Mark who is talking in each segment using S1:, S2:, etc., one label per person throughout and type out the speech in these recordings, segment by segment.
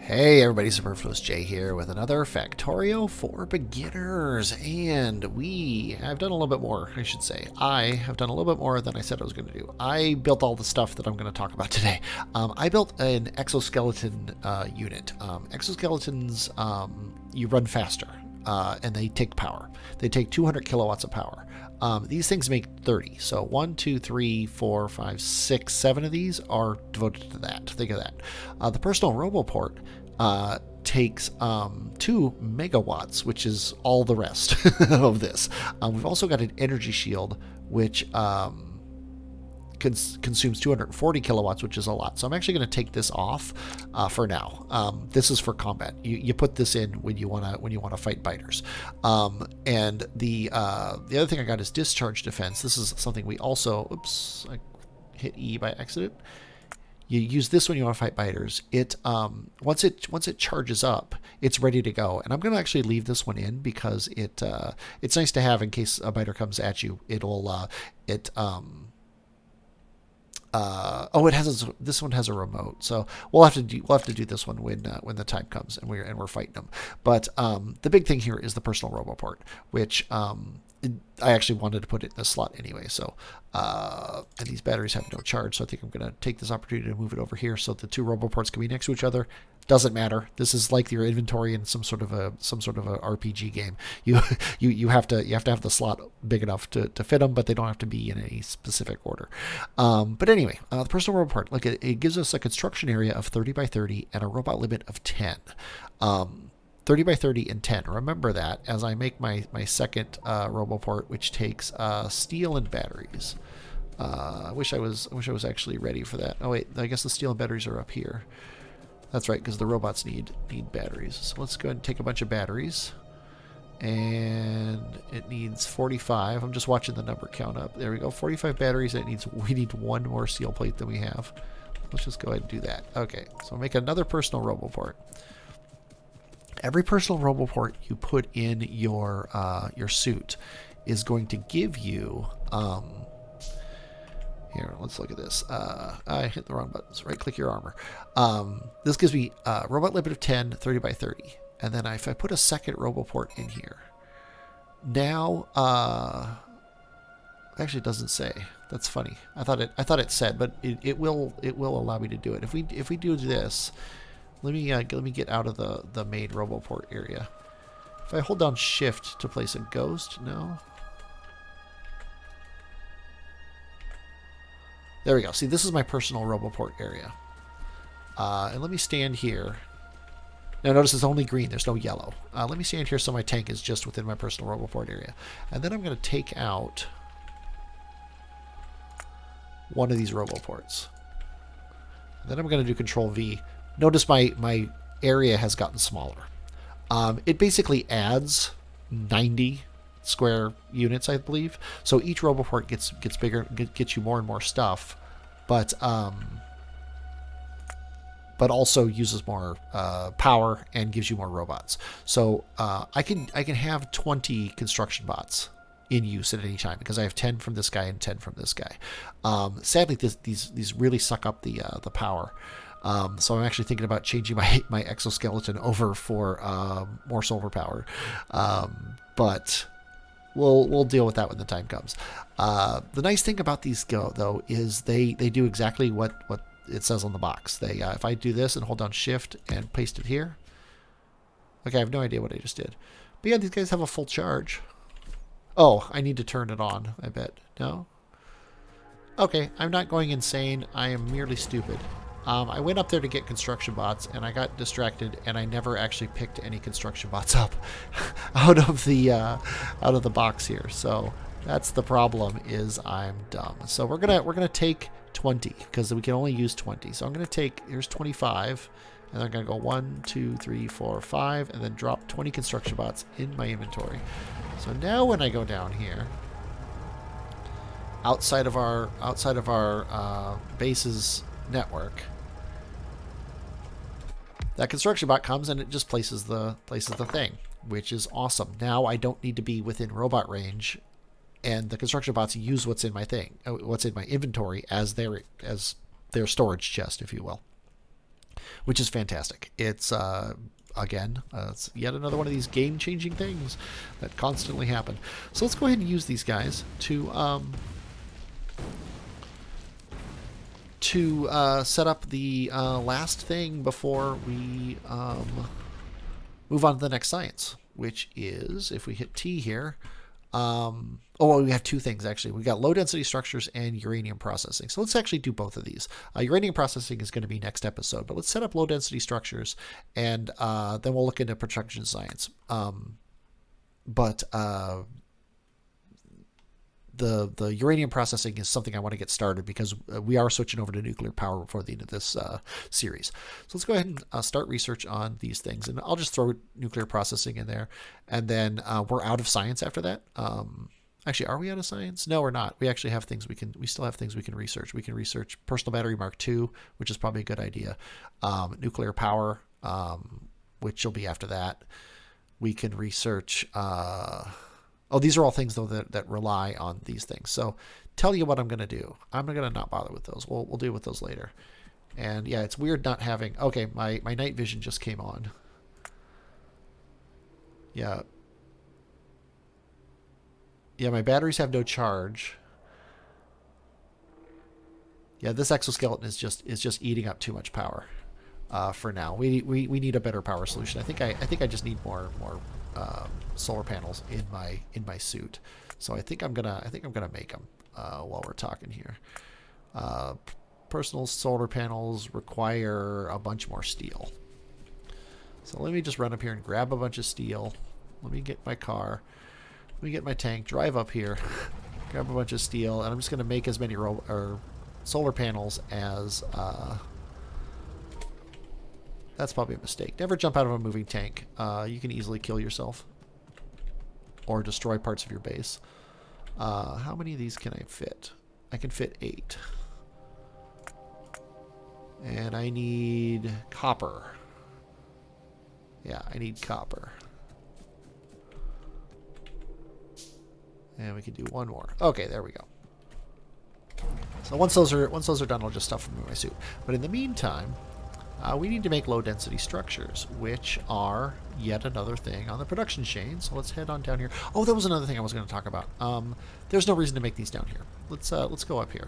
S1: Hey everybody, Superfluous Jay here with another Factorio for beginners, and we have done a little bit more, I should say. I have done a little bit more than I said I was going to do. I built all the stuff that I'm going to talk about today. I built an exoskeleton unit. Exoskeletons, you run faster, and they take power. They take 200 kilowatts of power. These things make 30. So 1, 2, 3, 4, 5, 6, 7 of these are devoted to that. Think of that. The Personal Roboport takes 2 megawatts, which is all the rest of this. We've also got an energy shield, which consumes 240 kilowatts, which is a lot. So I'm actually going to take this off for now. This is for combat. You put this in when you wanna fight biters. And the other thing I got is discharge defense. This is something we also. Oops, I hit E by accident. You use this when you want to fight biters. Once it charges up, it's ready to go. And I'm going to actually leave this one in because it's nice to have in case a biter comes at you. It has this one has a remote, so we'll have to do this one when the time comes and we're fighting them. But the big thing here is the Personal Roboport, which I actually wanted to put it in a slot anyway. So and these batteries have no charge, so I think I'm going to take this opportunity to move it over here so the two Roboports can be next to each other. Doesn't matter. This is like your inventory in some sort of a RPG game. You have to have the slot big enough to fit them, but they don't have to be in any specific order. But anyway, the Personal Roboport, look, it gives us a construction area of 30 by 30 and a robot limit of 10. 30 by 30 and 10. Remember that as I make my second Roboport, which takes steel and batteries. I wish I was actually ready for that. Oh wait, I guess the steel and batteries are up here. That's right, because the robots need batteries. So let's go ahead and take a bunch of batteries. And it needs 45. I'm just watching the number count up. There we go. 45 batteries. We need one more steel plate than we have. Let's just go ahead and do that. Okay, so make another Personal Roboport. Every Personal Roboport you put in your suit is going to give you here, let's look at this. I hit the wrong buttons. Right click your armor. This gives me a robot limit of 10, 30 by 30. And then if I put a second Roboport in here, now actually it doesn't say. That's funny. I thought it said, but it will allow me to do it. If we do this, let me get out of the main Roboport area. If I hold down Shift to place a ghost, no. There we go. See, this is my Personal Roboport area. And let me stand here. Now notice it's only green. There's no yellow. Let me stand here so my tank is just within my Personal Roboport area. And then I'm going to take out one of these Roboports. And then I'm going to do Control V. Notice my area has gotten smaller. It basically adds 90 square units, I believe. So each Roboport gets bigger, gets you more and more stuff, but also uses more power and gives you more robots. So I can have 20 construction bots in use at any time because I have 10 from this guy and 10 from this guy. Sadly, these really suck up the power. So I'm actually thinking about changing my exoskeleton over for more solar power. But we'll deal with that when the time comes. The nice thing about these though is they do exactly what it says on the box. They if I do this and hold down Shift and paste it here. Okay, I have no idea what I just did. But yeah, these guys have a full charge. Oh, I need to turn it on, I bet. No? Okay, I'm not going insane. I am merely stupid. I went up there to get construction bots, and I got distracted, and I never actually picked any construction bots up out of the box here. So that's the problem. Is I'm dumb. So we're gonna take 20 because we can only use 20. So I'm gonna take here's 25, and I'm gonna go 1, 2, 3, 4, 5, and then drop 20 construction bots in my inventory. So now when I go down here, outside of our base's network, that construction bot comes and it just places the thing, which is awesome. Now I don't need to be within robot range, and the construction bots use what's in my inventory as their storage chest, if you will. which is fantastic. It's again, it's yet another one of these game-changing things that constantly happen. So let's go ahead and use these guys to set up the last thing before we move on to the next science, which is, if we hit T here, well, we have two things actually. We got low density structures and uranium processing. So let's actually do both of these. Uranium processing is going to be next episode, but let's set up low density structures, and then we'll look into production science. But the uranium processing is something I want to get started because we are switching over to nuclear power before the end of this series. So let's go ahead and start research on these things, and I'll just throw nuclear processing in there, and then we're out of science after that. Actually, are we out of science? No, we're not. We actually have things we still have things we can research. We can research personal battery Mark II, which is probably a good idea. Nuclear power, which will be after that. We can research. These are all things though that rely on these things. So, tell you what I'm going to do. I'm going to not bother with those. We'll deal with those later. And yeah, it's weird not having. Okay, my night vision just came on. Yeah. Yeah, my batteries have no charge. Yeah, this exoskeleton is just eating up too much power for now. We need a better power solution. I think I just need more solar panels in my suit. So I think I'm gonna make them while we're talking here. Personal solar panels require a bunch more steel. So let me just run up here and grab a bunch of steel. Let me get my car. Let me get my tank. Drive up here. Grab a bunch of steel, and I'm just gonna make as many solar panels as. That's probably a mistake. Never jump out of a moving tank. You can easily kill yourself or destroy parts of your base. How many of these can I fit? I can fit 8. And I need copper. Yeah, I need copper. And we can do one more. Okay, there we go. So once those are done, I'll just stuff them in my suit. But in the meantime, we need to make low-density structures, which are yet another thing on the production chain. So let's head on down here. Oh, that was another thing I was going to talk about. There's no reason to make these down here. Let's go up here.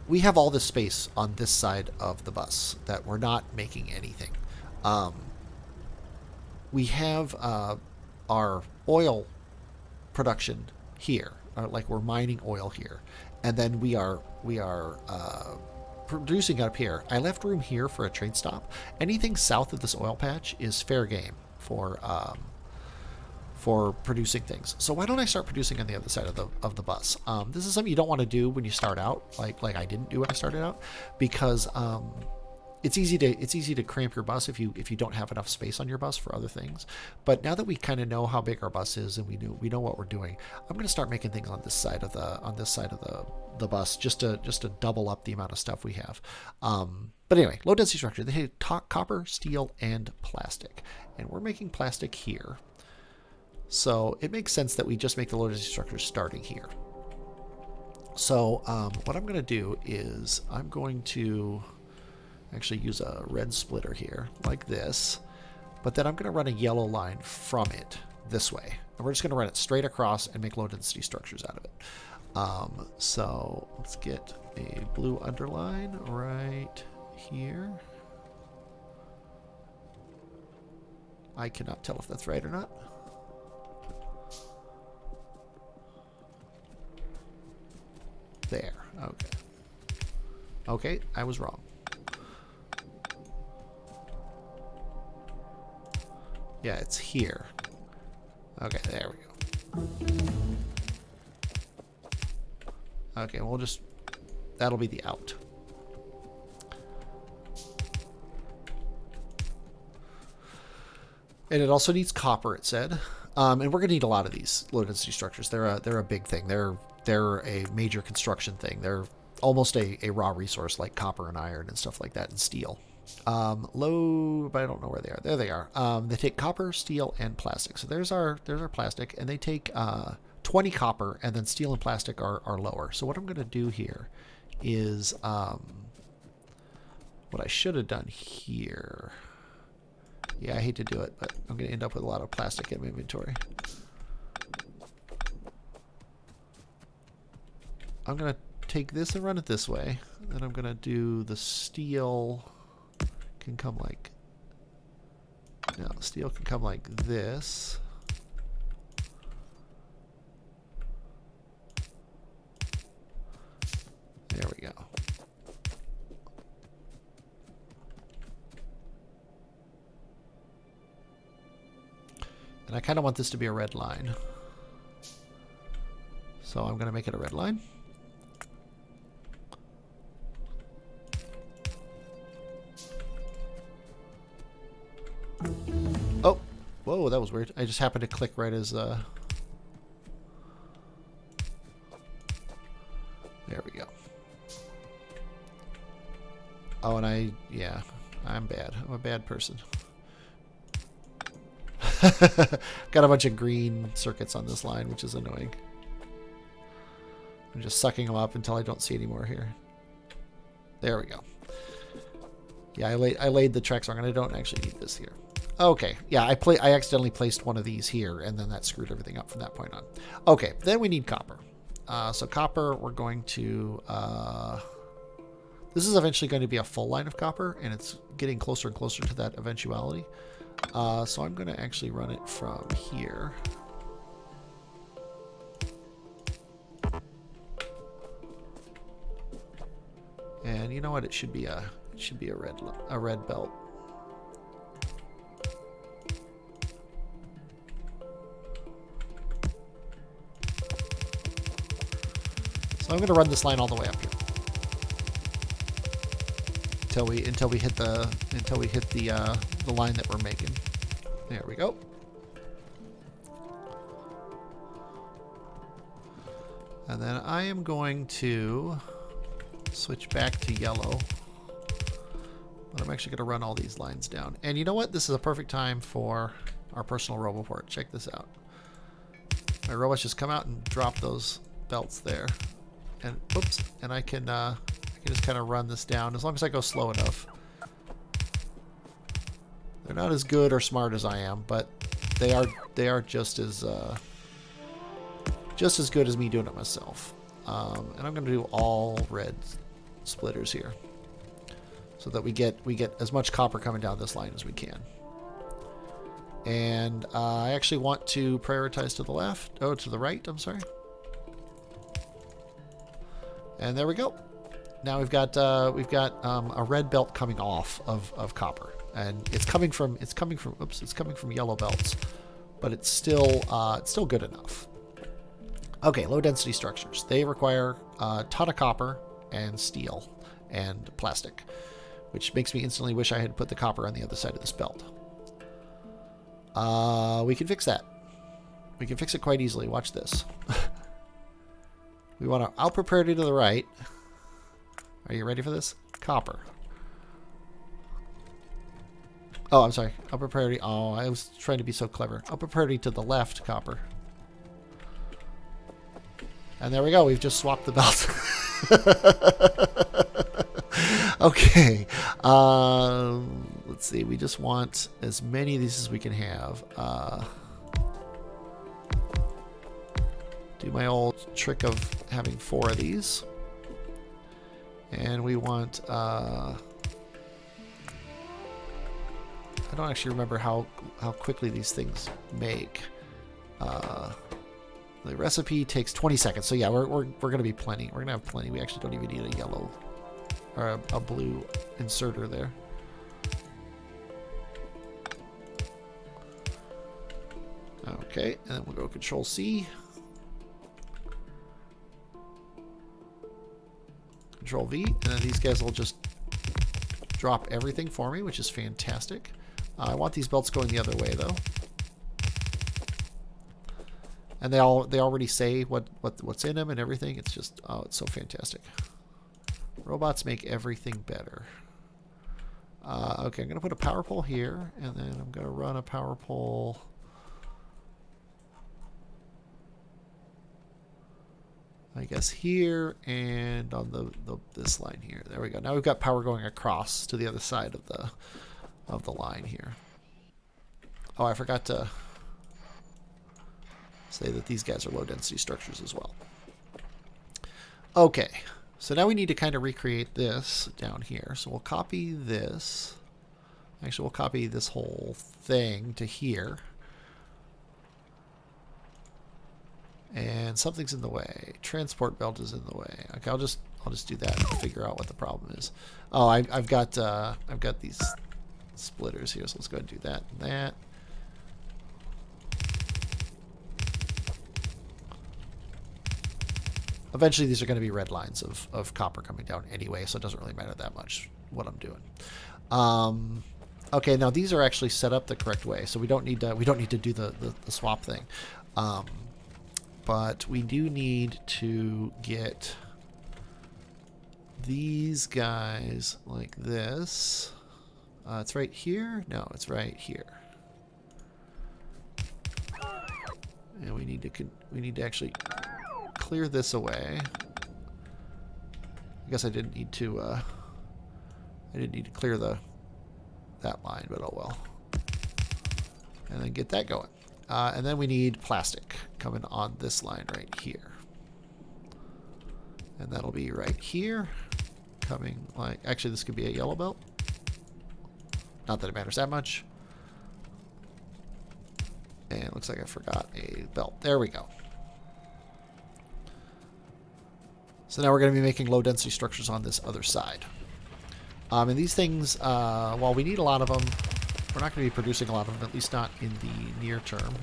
S1: We have all this space on this side of the bus that we're not making anything. We have our oil production here, like we're mining oil here, and then we are producing up here. I left room here for a train stop. Anything south of this oil patch is fair game for producing things. So why don't I start producing on the other side of the bus? This is something you don't want to do when you start out, like I didn't do when I started out, because it's easy to cramp your bus if you don't have enough space on your bus for other things. But now that we kind of know how big our bus is and we know what we're doing, I'm going to start making things on this side of the bus just to double up the amount of stuff we have. But anyway, low density structure. They hit copper, steel, and plastic, and we're making plastic here. So it makes sense that we just make the low density structure starting here. So what I'm going to do is I'm going to actually use a red splitter here like this, but then I'm going to run a yellow line from it this way, and we're just going to run it straight across and make low density structures out of it. So let's get a blue underline right here. I cannot tell if that's right or not. There. Okay. Okay, I was wrong. Yeah, it's here. Okay, there we go. Okay, we'll just... That'll be the out. And it also needs copper, it said. And we're going to need a lot of these low density structures. They're a big thing. They're a major construction thing. They're almost a raw resource like copper and iron and stuff like that, and steel. Low, but I don't know where they are. There they are. They take copper, steel, and plastic. So there's our plastic, and they take 20 copper, and then steel and plastic are lower. So what I'm going to do here is what I should have done here. Yeah, I hate to do it, but I'm going to end up with a lot of plastic in my inventory. I'm going to take this and run it this way. Then I'm going to do the steel can come like... No, steel can come like this. There we go. And I kind of want this to be a red line. So I'm going to make it a red line. Oh, whoa, that was weird. I just happened to click right as... There we go. Oh, and yeah, I'm bad. I'm a bad person. Got a bunch of green circuits on this line, which is annoying. I'm just sucking them up until I don't see any more here. There we go. Yeah, I laid the tracks wrong, and I don't actually need this here. Okay, yeah, I accidentally placed one of these here, and then that screwed everything up from that point on. Okay, then we need copper. So copper, we're going to... this is eventually going to be a full line of copper, and it's getting closer and closer to that eventuality. So I'm going to actually run it from here. And you know what? It should be a red belt. So I'm going to run this line all the way up here until we hit the line that we're making. There we go. And then I am going to switch back to yellow. But I'm actually going to run all these lines down. And you know what? This is a perfect time for our personal Roboport. Check this out. My robots just come out and drop those belts there. And oops, and I can just kind of run this down as long as I go slow enough. They're not as good or smart as I am, but they are just as good as me doing it myself. And I'm going to do all red splitters here, so that we get as much copper coming down this line as we can. And I actually want to prioritize to the left. Oh, to the right. I'm sorry. And there we go. Now we've got a red belt coming off of copper, and it's coming from yellow belts, but it's still good enough. Okay, low density structures. They require a ton of copper and steel and plastic, which makes me instantly wish I had put the copper on the other side of this belt. We can fix that. We can fix it quite easily. Watch this. We want our output priority to the right. Are you ready for this? Copper. Oh, I'm sorry. Upper priority. Oh, I was trying to be so clever. Upper priority to the left, copper. And there we go. We've just swapped the belts. Okay. Let's see. We just want as many of these as we can have. Do my old trick of having 4 of these. And we want... I don't actually remember how quickly these things make. The recipe takes 20 seconds. So yeah, we're going to be plenty. We're going to have plenty. We actually don't even need a yellow or a blue inserter there. Okay, and then we'll go Control C. Control V, and then these guys will just drop everything for me, which is fantastic. I want these belts going the other way though. And they already say what's in them and everything. It's just, oh, it's so fantastic. Robots make everything better. Okay, I'm going to put a power pole here, and then I'm going to run a power pole like guess here and on this line here. There we go. Now we've got power going across to the other side of the line here. Oh, I forgot to say that these guys are low density structures as well. Okay, so now we need to kind of recreate this down here. So we'll copy this. Actually, we'll copy this whole thing to here. And something's in the way. Transport belt is in the way. Okay, I'll just do that and figure out what the problem is. Oh, I've got these splitters here, so let's go ahead and do that and that. Eventually, these are going to be red lines of copper coming down anyway, so it doesn't really matter that much what I'm doing. Okay, now these are actually set up the correct way, so we don't need to do the swap thing. But we do need to get these guys like this. It's right here? No, it's right here. And we need to actually clear this away. I guess I didn't need to clear that line, but oh well. And then get that going. And then we need plastic coming on this line right here. And that'll be right here. Coming like, actually this could be a yellow belt. Not that it matters that much. And it looks like I forgot a belt. There we go. So now we're going to be making low density structures on this other side. And these things, while we need a lot of them, we're not going to be producing a lot of them, at least not in the near term.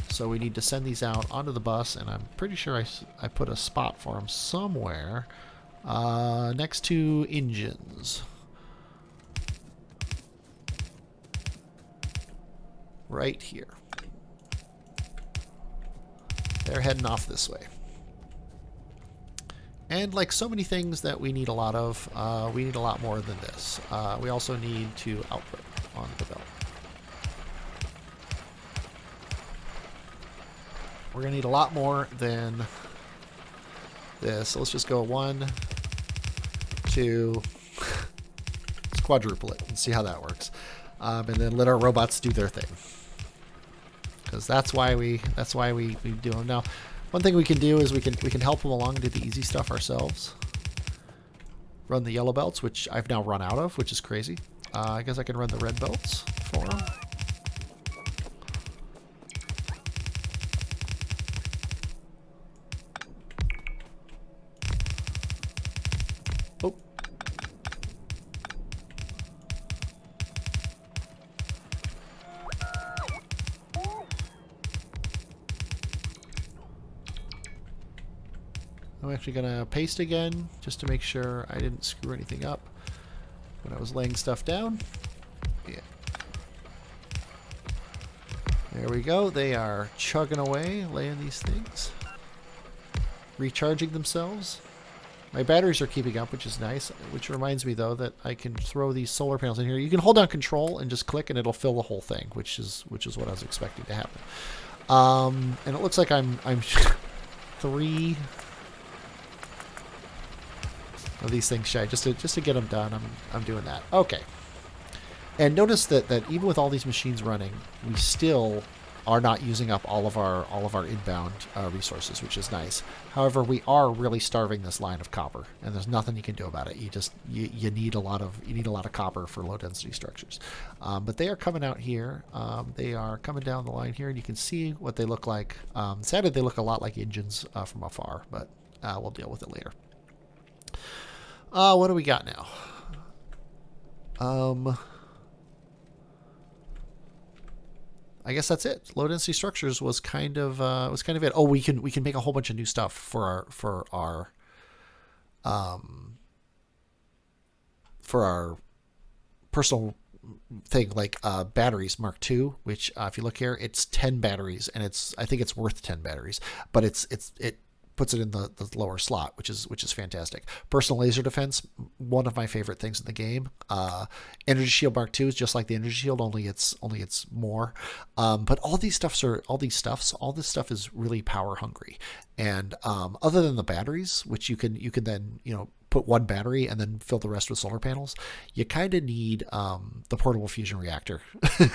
S1: So we need to send these out onto the bus, and I'm pretty sure I put a spot for them somewhere next to engines. Right here. They're heading off this way. And like so many things that we need a lot of, we need a lot more than this. We also need to output on the belt. We're going to need a lot more than this. So let's just go 1, 2, let's quadruple it and see how that works. And then let our robots do their thing. Because that's why we do them. Now, one thing we can do is we can help them along and do the easy stuff ourselves. Run the yellow belts, which I've now run out of, which is crazy. I guess I can run the red belts for them. Oh. I'm actually going to paste again just to make sure I didn't screw anything up when I was laying stuff down. Yeah. There we go. They are chugging away, laying these things. Recharging themselves. My batteries are keeping up, which is nice. Which reminds me, though, that I can throw these solar panels in here. You can hold down Control and just click, and it'll fill the whole thing, which is what I was expecting to happen. And it looks like I'm 3 of these things shy, just to get them done. I'm doing that. Okay. And notice that even with all these machines running, we still are not using up all of our inbound resources, which is nice. However, we are really starving this line of copper, and there's nothing you can do about it. You need a lot of copper for low density structures. But they are coming out here. They are coming down the line here, and you can see what they look like. Sadly, they look a lot like engines from afar, but we'll deal with it later. What do we got now? I guess that's it. Low density structures was kind of it. Oh, we can make a whole bunch of new stuff for our personal thing, like batteries Mark II, which if you look here, it's 10 batteries, and I think it's worth 10 batteries, but it puts it in the lower slot, which is fantastic. Personal laser defense, one of my favorite things in the game. Energy shield Mark II is just like the energy shield, only it's more. But all this stuff is really power hungry. And other than the batteries, which you can then put one battery and then fill the rest with solar panels, you kind of need the portable fusion reactor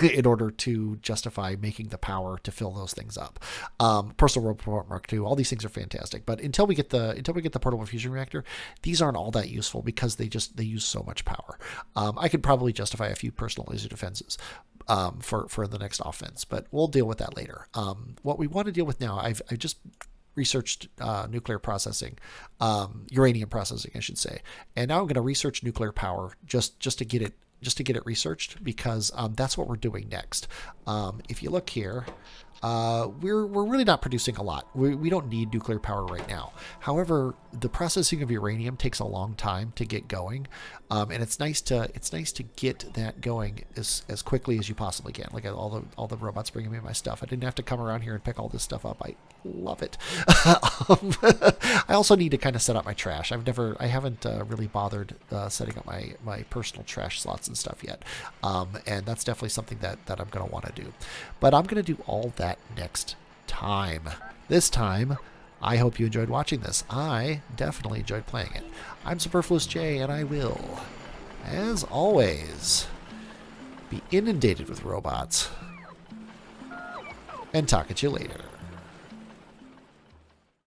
S1: in order to justify making the power to fill those things up. Personal Roboport Mark II, all these things are fantastic, but until we get the portable fusion reactor, these aren't all that useful because they use so much power. I could probably justify a few personal laser defenses for the next offense, but we'll deal with that later. What we want to deal with now, I've just researched nuclear processing, uranium processing, I should say, and now I'm going to research nuclear power just to get it researched, because that's what we're doing next. If you look here, we're really not producing a lot. We don't need nuclear power right now. However, the processing of uranium takes a long time to get going, and it's nice to get that going as quickly as you possibly can. Like all the robots bringing me my stuff. I didn't have to come around here and pick all this stuff up. I love it. I also need to kind of set up my trash. I haven't really bothered setting up my personal trash slots and stuff yet, and that's definitely something that I'm going to want to do. But I'm going to do all that next time. This time, I hope you enjoyed watching this. I definitely enjoyed playing it. I'm Superfluous J, and I will, as always, be inundated with robots and talk at you later.